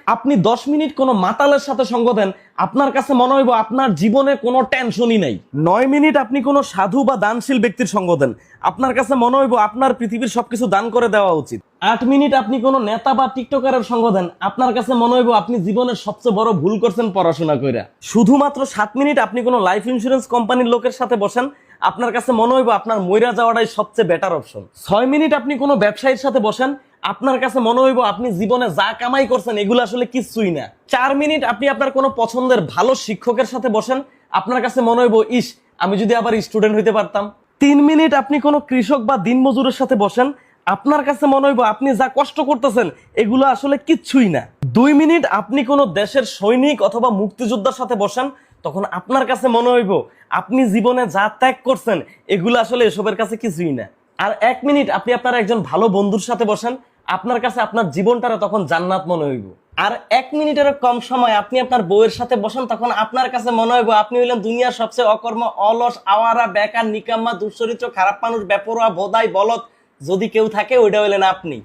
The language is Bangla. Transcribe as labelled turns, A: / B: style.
A: আপনি 10 মিনিট কোনো মাতালের সাথে সঙ্গ দেন, আপনার কাছে মনে হইব আপনার জীবনে কোনো টেনশনই নাই। 9 মিনিট আপনি কোনো সাধু বা দানশীল ব্যক্তির সঙ্গ দেন, আপনার কাছে মনে হইব আপনার পৃথিবীর সবকিছু দান করে দেওয়া উচিত। 8 মিনিট আপনি কোনো নেতা বা টিকটকারের সঙ্গ দেন, আপনার কাছে মনে হইব আপনি জীবনের সবচেয়ে বড় ভুল করছেন পড়াশোনা কইরা। শুধুমাত্র 7 মিনিট আপনি কোনো লাইফ ইন্স্যুরেন্স কোম্পানির লোকের সাথে বসেন, আপনার কাছে মনে হইব আপনার মইরা যাওয়াটাই সবচেয়ে বেটার অপশন। 6 মিনিট আপনি কোনো ব্যবসায়ীর সাথে বসেন, আপনার কাছে মনে হইব আপনি জীবনে যা কামাই করছেন এগুলো আসলে কিছুই না। 4 মিনিট আপনি আপনার কোনো পছন্দের ভালো শিক্ষকের সাথে বসেন, আপনার কাছে মনে হইব ইস, আমি যদি আবার স্টুডেন্ট হইতে পারতাম। 3 মিনিট আপনি কোনো কৃষক বা দিনমজুরের সাথে বসেন, আপনার কাছে মনে হইব আপনি যা কষ্ট করতেছেন এগুলো আসলে কিচ্ছুই না। 2 মিনিট আপনি কোনো দেশের সৈনিক অথবা মুক্তিযোদ্ধার সাথে বসেন, তখন আপনার কাছে মনে হইব আপনি জীবনে যা ত্যাগ করছেন এগুলো আসলে এসবের কাছে কিছুই না। আর 1 মিনিট আপনি আপনার একজন ভালো বন্ধুর সাথে বসেন, আপনার কাছে আপনার জীবনটারে তখন জান্নাত মনে হইব। আর 1 মিনিটেরও কম সময় আপনি আপনার বউয়ের সাথে বসেন, তখন আপনার কাছে মনে হইব আপনি হইলেন দুনিয়ার সবচেয়ে অকর্ম, অলস, আওয়ারা, বেকার, নিকাম্মা, দুশ্চরিত্র, খারাপ মানুষ, বেপরোয়া, ভোদাই, বলদ যদি কেউ থাকে ওইটা হইলেন আপনি।